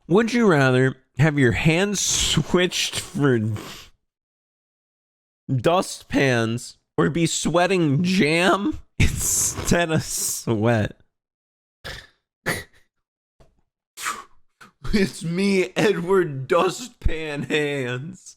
Would you rather have your hands switched for dustpans or be sweating jam instead of sweat? It's me, Edward Dustpan Hands.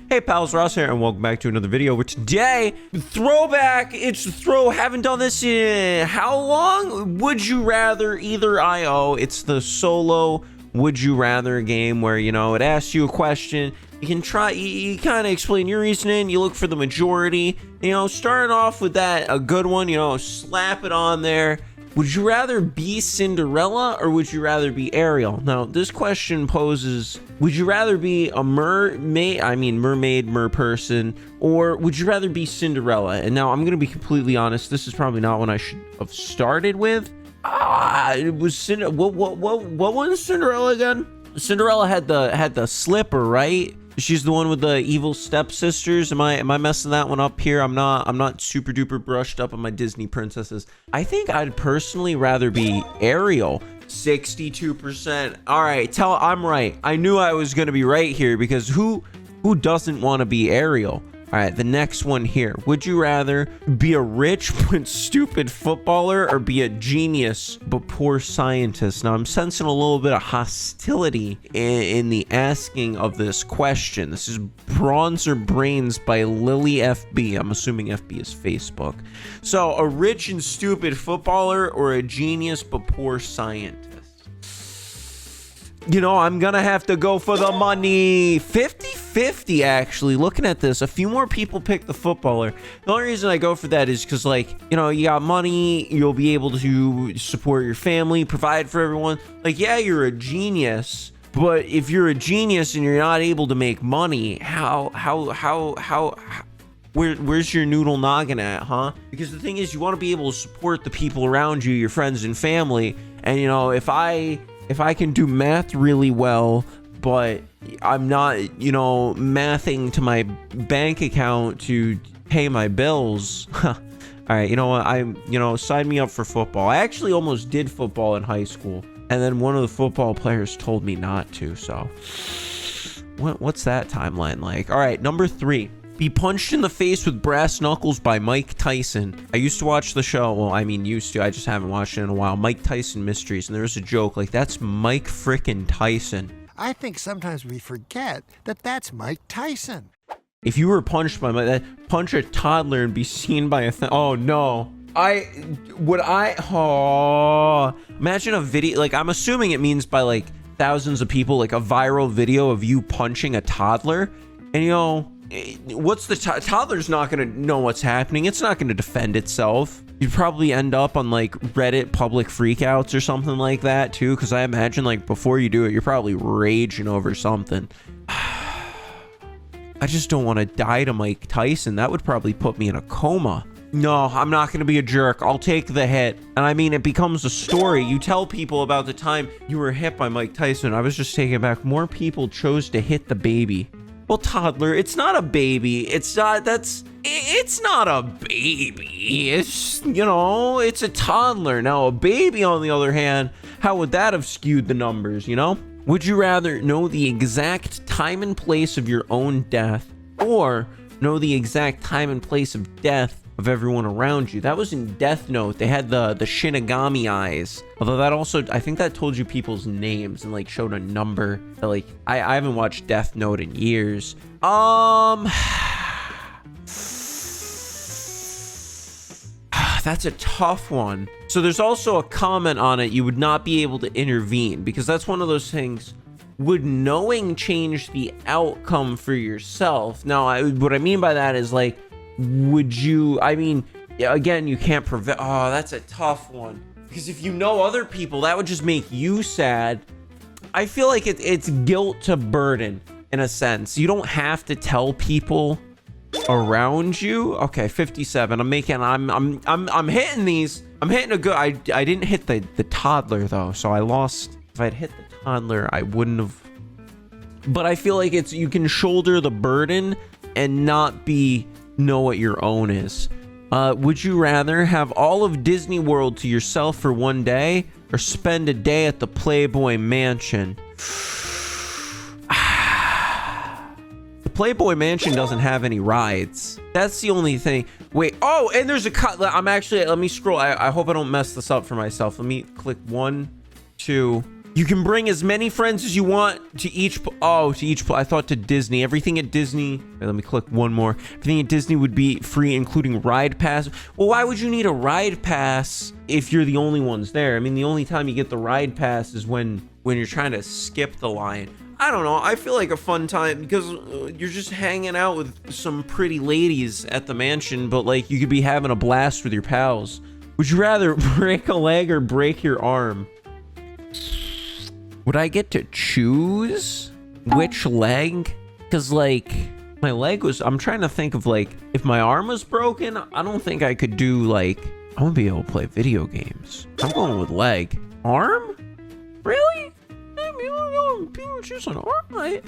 Hey pals, Ross here, and welcome back to another video where today, throwback, haven't done this in how long? Would you rather, either IO, it's the solo would you rather game where, you know, it asks you a question, you can try, you kind of explain your reasoning, you look for the majority, you know, starting off with that, a good one, you know, slap it on there. Would you rather be Cinderella or would you rather be Ariel? Now, this question poses, would you rather be a mermaid, merperson, or would you rather be Cinderella? And now I'm going to be completely honest, this is probably not one I should have started with. It was what was Cinderella again? Cinderella had the slipper, right? She's the one with the evil stepsisters. Am I messing that one up here? I'm not super duper brushed up on my Disney princesses. I think I'd personally rather be Ariel. 62%. All right, I'm right. I knew I was gonna be right here because who doesn't want to be Ariel? All right, the next one here. Would you rather be a rich but stupid footballer or be a genius but poor scientist? Now, I'm sensing a little bit of hostility in the asking of this question. This is Bronze or Brains by Lily FB. I'm assuming FB is Facebook. So, a rich and stupid footballer or a genius but poor scientist? You know, I'm gonna have to go for the money. 50-50, actually. Looking at this, a few more people pick the footballer. The only reason I go for that is because, like, you know, you got money, you'll be able to support your family, provide for everyone. Like, yeah, you're a genius, but if you're a genius and you're not able to make money, where's your noodle noggin at, huh? Because the thing is, you want to be able to support the people around you, your friends and family. And, you know, if I can do math really well, but I'm not, you know, mathing to my bank account to pay my bills. All right, you know what? Sign me up for football. I actually almost did football in high school, and then one of the football players told me not to, so what's that timeline like? All right, number 3. Be punched in the face with brass knuckles by Mike Tyson. I used to watch the show. Well, I mean, used to. I just haven't watched it in a while. Mike Tyson Mysteries. And there was a joke like, that's Mike frickin' Tyson. I think sometimes we forget that that's Mike Tyson. If you were punched by Mike, punch a toddler and be seen by oh, no. Imagine a video. Like, I'm assuming it means by, like, thousands of people, like a viral video of you punching a toddler. And, you know, what's the toddler's not gonna know what's happening. It's not gonna defend itself. You'd probably end up on like Reddit public freakouts or something like that too, because I imagine like before you do it, you're probably raging over something. I just don't want to die to Mike Tyson. That would probably put me in a coma. No, I'm not gonna be a jerk. I'll take the hit. And I mean, it becomes a story. You tell people about the time you were hit by Mike Tyson. I was just taken aback. More people chose to hit the baby. Well, toddler, it's not a baby. It's not a baby. It's, you know, it's a toddler. Now, a baby, on the other hand, how would that have skewed the numbers, you know? Would you rather know the exact time and place of your own death or know the exact time and place of death of everyone around you? That was in Death Note. They had the Shinigami eyes. Although that also, I think that told you people's names and like showed a number. That, like, I haven't watched Death Note in years. That's a tough one. So there's also a comment on it. You would not be able to intervene because that's one of those things. Would knowing change the outcome for yourself? Now, what I mean by that is like, would you, I mean, again, you can't prevent. Oh, that's a tough one. Because if you know other people, that would just make you sad. I feel like it's guilt to burden in a sense. You don't have to tell people around you. Okay, 57. I'm hitting these. I'm hitting a good. I didn't hit the toddler though, so I lost. If I'd hit the toddler, I wouldn't have. but I feel like you can shoulder the burden and not know what your own is. Would you rather have all of Disney World to yourself for one day or spend a day at the Playboy Mansion? The Playboy Mansion doesn't have any rides. That's the only thing. Wait, oh, and there's a cut. Let me scroll. I hope I don't mess this up for myself. Let me click 1, 2. You can bring as many friends as you want to each. I thought to Disney. Everything at Disney. Wait, let me click one more. Everything at Disney would be free, including ride pass. Well, why would you need a ride pass if you're the only ones there? I mean, the only time you get the ride pass is when you're trying to skip the line. I don't know. I feel like a fun time because you're just hanging out with some pretty ladies at the mansion, but like you could be having a blast with your pals. Would you rather break a leg or break your arm? Would I get to choose which leg? Because like my leg was, I'm trying to think of like, if my arm was broken, I don't think I could do like, I wouldn't be able to play video games. I'm going with leg. Arm? Really? I mean, people choose an arm.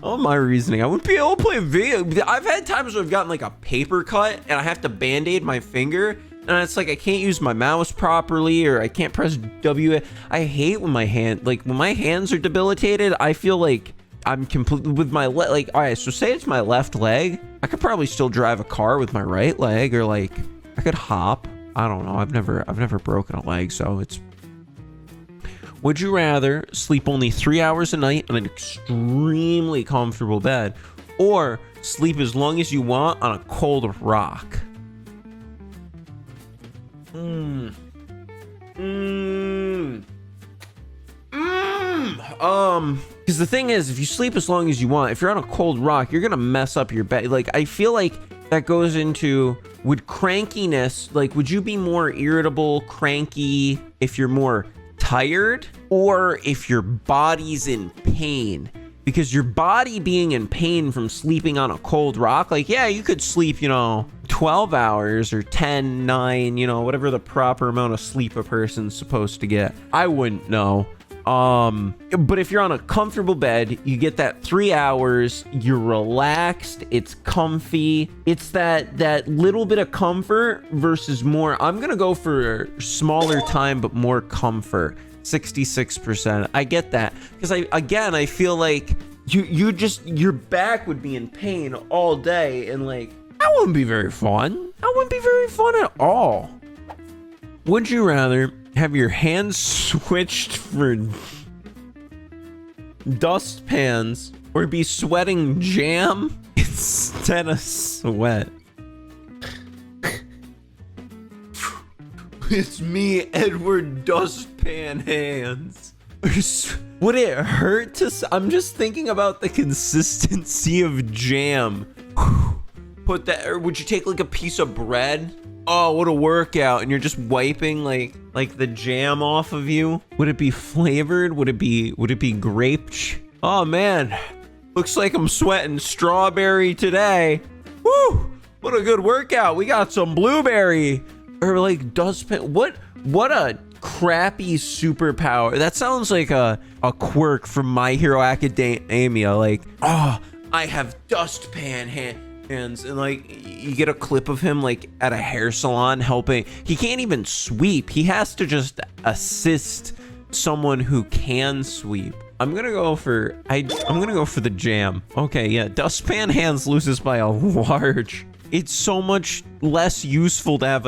Oh, my reasoning. I wouldn't be able to play video. I've had times where I've gotten like a paper cut and I have to band-aid my finger. And it's like I can't use my mouse properly or I can't press W. I hate when my hands are debilitated. I feel like I'm completely with my like, all right, so say it's my left leg. I could probably still drive a car with my right leg, or like I could hop. I don't know. I've never broken a leg, so it's. Would you rather sleep only 3 hours a night on an extremely comfortable bed, or sleep as long as you want on a cold rock? Because the thing is, if you sleep as long as you want, if you're on a cold rock, you're gonna mess up your bed. Like, I feel like that goes into, would crankiness, like, would you be more irritable, cranky if you're more tired, or if your body's in pain? Because your body being in pain from sleeping on a cold rock, like, yeah, you could sleep, 12 hours or 10, 9, whatever the proper amount of sleep a person's supposed to get. I wouldn't know. But if you're on a comfortable bed, you get that 3 hours, you're relaxed, it's comfy. It's that little bit of comfort versus more. I'm gonna go for smaller time, but more comfort. 66%. I get that. Because I feel like your back would be in pain all day, and like, that wouldn't be very fun. That wouldn't be very fun at all. Would you rather have your hands switched for dustpans or be sweating jam instead of sweat? It's me, Edward Dustpan Hands. Would it hurt to... I'm just thinking about the consistency of jam. Put that... Or would you take like a piece of bread? Oh, what a workout. And you're just wiping like the jam off of you. Would it be flavored? Would it be grape? Oh man, looks like I'm sweating strawberry today. Woo! What a good workout. We got some blueberry or like dustpan. What a crappy superpower. That sounds like a quirk from My Hero Academia. Like, oh, I have dustpan hands, and like you get a clip of him like at a hair salon helping. He can't even sweep. He has to just assist someone who can sweep. I'm gonna go for the jam. Okay, yeah, dustpan hands loses by a large. It's so much less useful to have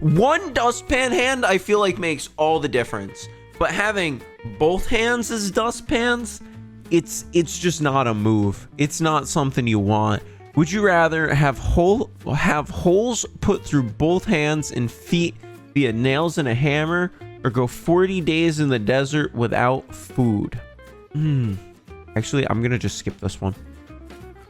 one dustpan hand. I feel like makes all the difference, but having both hands as dustpans, it's just not a move. It's not something you want. Would you rather have holes put through both hands and feet via nails and a hammer, or go 40 days in the desert without food? Actually, I'm gonna just skip this one.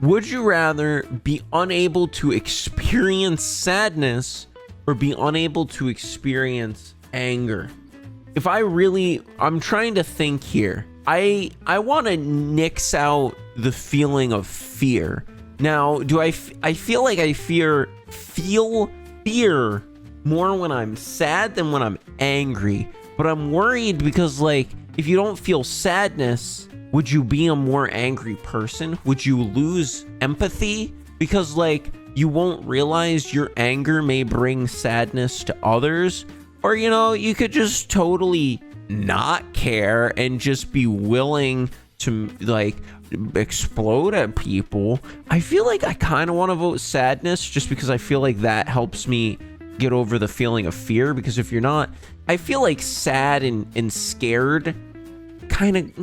Would you rather be unable to experience sadness or be unable to experience anger? I'm trying to think here. I want to nix out the feeling of fear. Now, I feel like I feel fear more when I'm sad than when I'm angry. But I'm worried because, like, if you don't feel sadness, would you be a more angry person? Would you lose empathy? Because like you won't realize your anger may bring sadness to others, or you know, you could just totally not care and just be willing to like explode at people. I feel like I kind of want to vote sadness just because I feel like that helps me get over the feeling of fear. Because if you're not, I feel like sad and scared kind of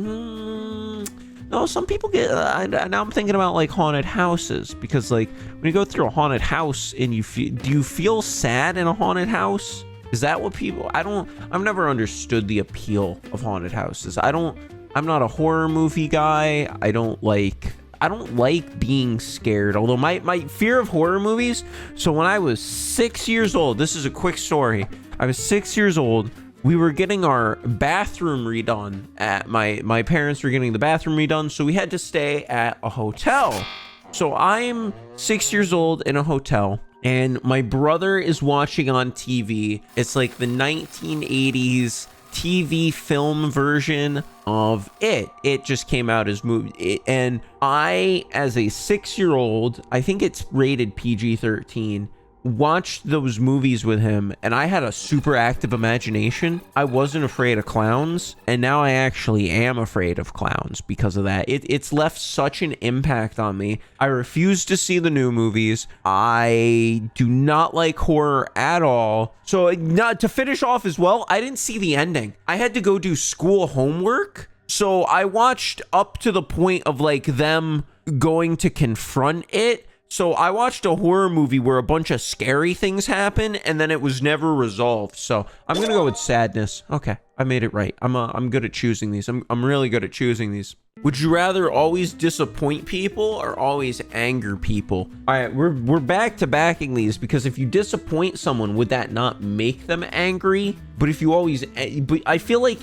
no, some people get now I'm thinking about like haunted houses, because like when you go through a haunted house and do you feel sad in a haunted house? Is that what people, I've never understood the appeal of haunted houses. I'm not a horror movie guy. I don't like being scared, although my fear of horror movies. So when I was 6 years old, this is a quick story. I was 6 years old. We were getting our bathroom redone at my parents were getting the bathroom redone. So we had to stay at a hotel. So I'm 6 years old in a hotel, and my brother is watching on TV. It's like the 1980s TV film version of It. It just came out as movie. And I, as a 6-year-old, I think it's rated PG-13, watched those movies with him, and I had a super active imagination. I wasn't afraid of clowns, and now I actually am afraid of clowns because of that. It's left such an impact on me. I refuse to see the new movies. I do not like horror at all. So not to finish off as well, I didn't see the ending. I had to go do school homework, so I watched up to the point of like them going to confront it. So I watched a horror movie where a bunch of scary things happen, and then it was never resolved. So I'm gonna go with sadness. Okay, I made it right. I'm good at choosing these. I'm really good at choosing these. Would you rather always disappoint people or always anger people? All right, we're back to backing these, because if you disappoint someone, would that not make them angry? But if you always, but I feel like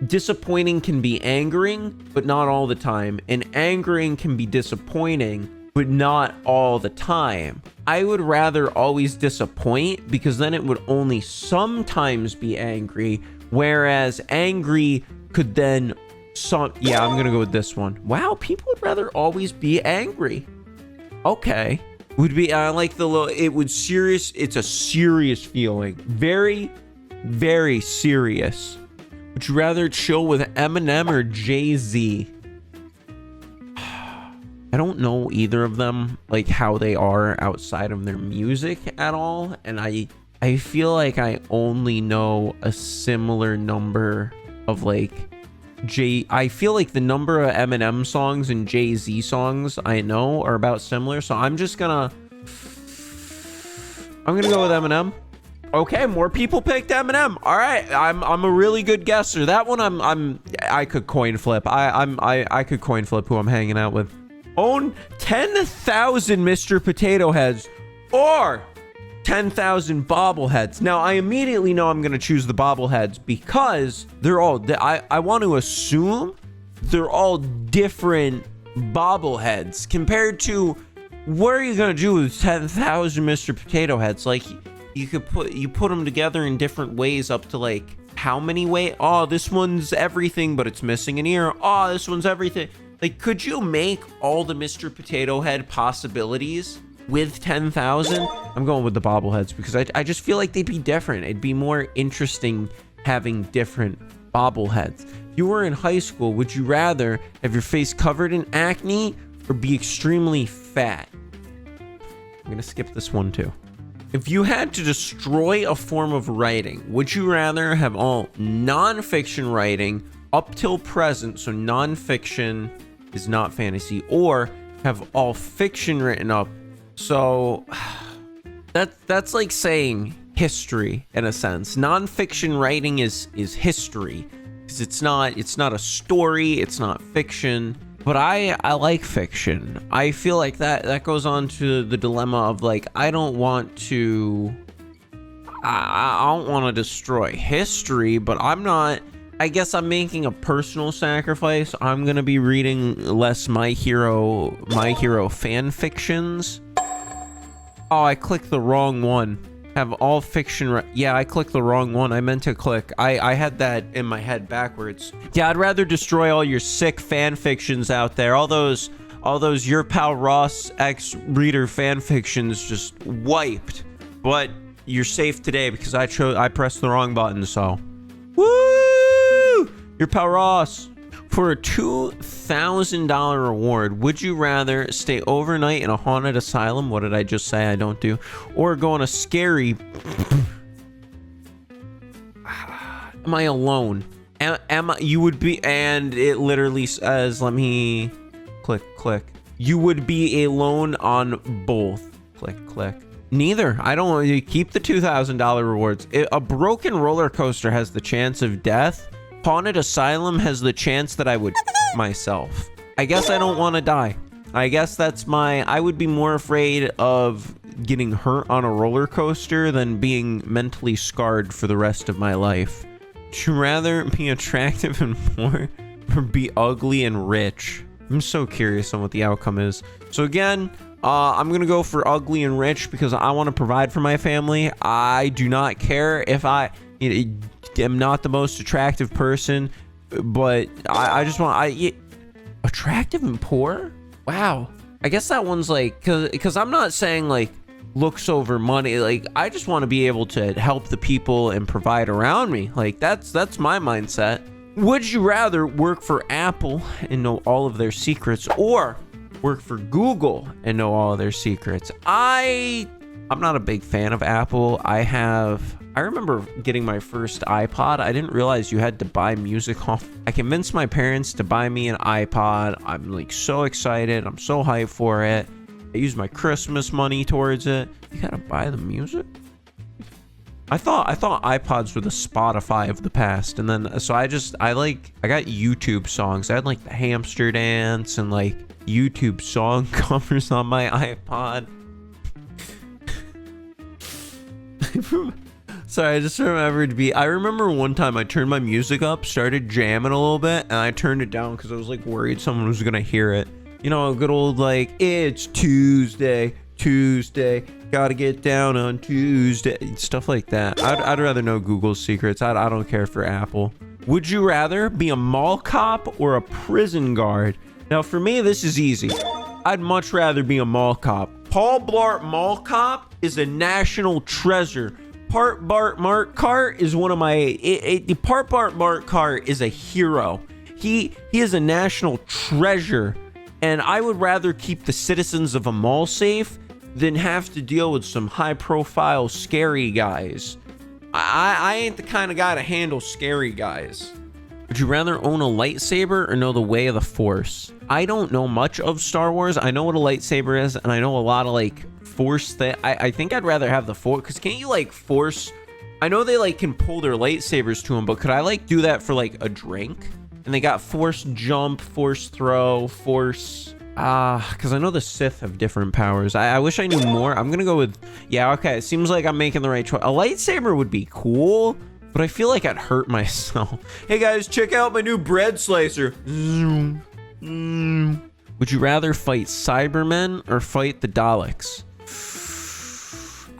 disappointing can be angering, but not all the time, and angering can be disappointing, but not all the time. I would rather always disappoint, because then it would only sometimes be angry, whereas angry could then yeah, I'm gonna go with this one. Wow, people would rather always be angry. Okay. Would be, I like the little, it's a serious feeling. Very, very serious. Would you rather chill with Eminem or Jay-Z? I don't know either of them, like how they are outside of their music at all, and I feel like I only know a similar number of like I feel like the number of Eminem songs and Jay-Z songs I know are about similar, so I'm gonna go with Eminem. Okay, more people picked Eminem. All right, I'm a really good guesser. That one I could coin flip. I could coin flip who I'm hanging out with. Own 10,000 Mr. Potato Heads or 10,000 bobbleheads. Now, I immediately know I'm going to choose the bobbleheads because they're all, I want to assume they're all different bobbleheads compared to what are you going to do with 10,000 Mr. Potato Heads? Like, you put them together in different ways up to like how many ways? Oh, this one's everything, but it's missing an ear. Oh, this one's everything. Like, could you make all the Mr. Potato Head possibilities with 10,000? I'm going with the bobbleheads because I just feel like they'd be different. It'd be more interesting having different bobbleheads. If you were in high school, would you rather have your face covered in acne or be extremely fat? I'm going to skip this one too. If you had to destroy a form of writing, would you rather have all non-fiction writing up till present, so non-fiction is not fantasy, or have all fiction written up? So that's like saying history in a sense. Non-fiction writing is history because it's not a story, it's not fiction. But I like fiction. I feel like that goes on to the dilemma of like I don't want to destroy history, but I guess I'm making a personal sacrifice. I'm gonna be reading less My Hero fan fictions. Oh, I clicked the wrong one. Have all fiction. Yeah, I clicked the wrong one. I meant to click. I had that in my head backwards. Yeah, I'd rather destroy all your sick fan fictions out there. All those Your Pal Ross X reader fan fictions just wiped. But you're safe today because I pressed the wrong button. So, woo! Your Pal Ross. For a $2,000 reward, would you rather stay overnight in a haunted asylum? What did I just say I don't do? Or go on a scary... Am I alone? Am I... You would be... And it literally says, let me... Click. You would be alone on both. Click. Neither. I don't want to keep the $2,000 rewards. A broken roller coaster has the chance of death. Haunted asylum has the chance that I would myself. I guess I don't want to die. I guess that's I would be more afraid of getting hurt on a roller coaster than being mentally scarred for the rest of my life. Would you rather be attractive and poor or be ugly and rich? I'm so curious on what the outcome is. So again, I'm going to go for ugly and rich because I want to provide for my family. I do not care if I... am not the most attractive person, but I just want attractive and poor. Wow, I guess that one's like because I'm not saying like looks over money. Like I just want to be able to help the people and provide around me. Like that's my mindset. Would you rather work for Apple and know all of their secrets, or work for Google and know all of their secrets? I'm not a big fan of Apple. I remember getting my first iPod. I didn't realize you had to buy music off. I convinced my parents to buy me an iPod. I'm like so excited. I'm so hyped for it. I used my Christmas money towards it. You gotta buy the music? I thought iPods were the Spotify of the past. And then, so I got YouTube songs. I had like the hamster dance and like YouTube song covers on my iPod. Sorry, I just remembered I remember one time I turned my music up, started jamming a little bit, and I turned it down because I was like worried someone was gonna hear it. You know, a good old like, it's Tuesday, gotta get down on Tuesday, stuff like that. I'd rather know Google's secrets. I don't care for Apple. Would you rather be a mall cop or a prison guard? Now for me, this is easy. I'd much rather be a mall cop. Paul Blart Mall Cop is a national treasure. Part Bart Mart Cart is one of my... the Part Bart Mart Cart is a hero. He is a national treasure. And I would rather keep the citizens of a mall safe than have to deal with some high-profile scary guys. I ain't the kind of guy to handle scary guys. Would you rather own a lightsaber or know the way of the Force? I don't know much of Star Wars. I know what a lightsaber is, and I know a lot of like Force that I think I'd rather have the Force, because can't you like Force? I know they like can pull their lightsabers to them, but could I like do that for like a drink? And they got Force jump, Force throw, Force because I know the Sith have different powers. I wish I knew more. I'm gonna go with, yeah, okay, it seems like I'm making the right choice. A lightsaber would be cool, but I feel like I'd hurt myself. Hey guys, check out my new bread slicer. Would you rather fight Cybermen or fight the Daleks?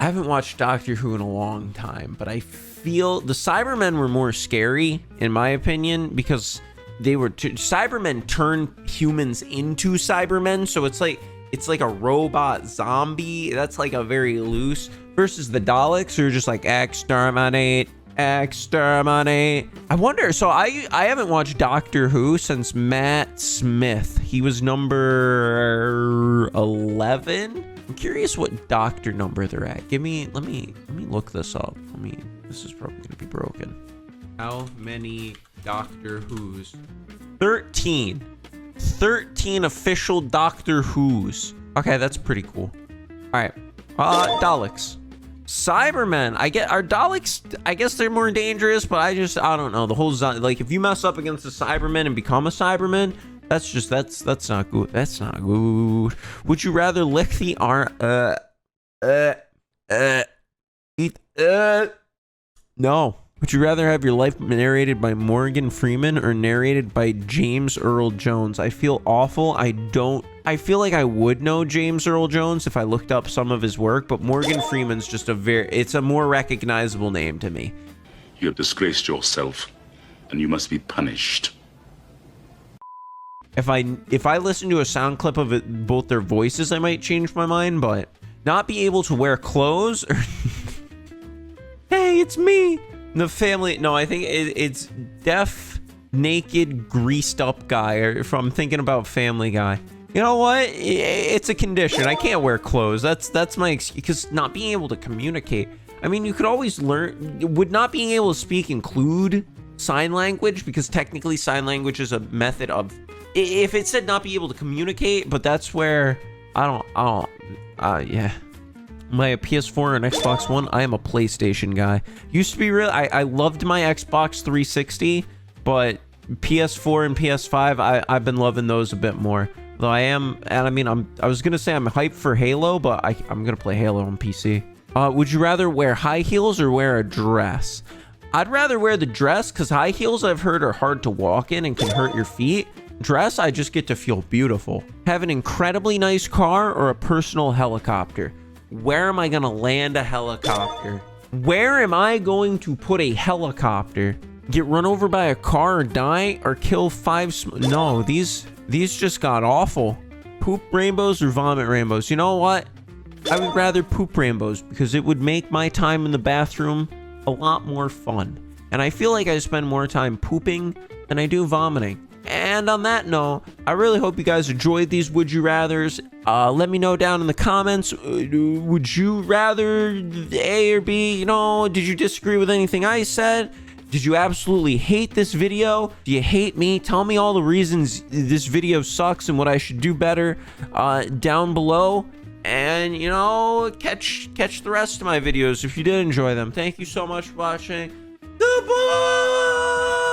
I haven't watched Doctor Who in a long time, but I feel the Cybermen were more scary, in my opinion, because they were Cybermen turn humans into Cybermen, so it's like a robot zombie. That's like a very loose. Versus the Daleks, who are just like exterminate. I wonder, so I haven't watched Doctor Who since Matt Smith. He was number 11. I'm curious what doctor number they're at. Let me look this up. This is probably gonna be broken. How many Doctor Who's? 13 official Doctor Who's. Okay, that's pretty cool. All right, Daleks. Cybermen, are Daleks, I guess they're more dangerous, but I don't know. The whole, like, if you mess up against a Cyberman and become a Cyberman, that's not good. That's not good. Would you rather lick the arm, no. Would you rather have your life narrated by Morgan Freeman or narrated by James Earl Jones? I feel awful. I feel like I would know James Earl Jones if I looked up some of his work, but Morgan Freeman's just it's a more recognizable name to me. You have disgraced yourself, and you must be punished. If I listen to a sound clip of it, both their voices, I might change my mind, but not be able to wear clothes or hey, it's me. The family, no, I think it's deaf, naked, greased up guy, or if I'm thinking about Family Guy. You know what? It's a condition. I can't wear clothes. That's my excuse, because not being able to communicate. I mean, you could always learn. Would not being able to speak include sign language? Because technically sign language is a method of, if it said not be able to communicate, but that's where, yeah. Am I a PS4 and Xbox One? I am a PlayStation guy. Used to be real. I loved my Xbox 360, but PS4 and PS5, I've been loving those a bit more. Though I was gonna say I'm hyped for Halo, but I'm gonna play Halo on PC. Would you rather wear high heels or wear a dress? I'd rather wear the dress, because high heels I've heard are hard to walk in and can hurt your feet. Dress, I just get to feel beautiful. Have an incredibly nice car or a personal helicopter? Where am I gonna land a helicopter? Where am I going to put a helicopter? Get run over by a car or die or kill 5 no, these just got awful. Poop rainbows or vomit rainbows? You know what? I would rather poop rainbows, because it would make my time in the bathroom a lot more fun. And I feel like I spend more time pooping than I do vomiting. And on that note, I really hope you guys enjoyed these Would You Rathers. Let me know down in the comments, would you rather A or B? You know, did you disagree with anything I said? Did you absolutely hate this video? Do you hate me? Tell me all the reasons this video sucks and what I should do better down below. And, you know, catch the rest of my videos if you did enjoy them. Thank you so much for watching. Goodbye!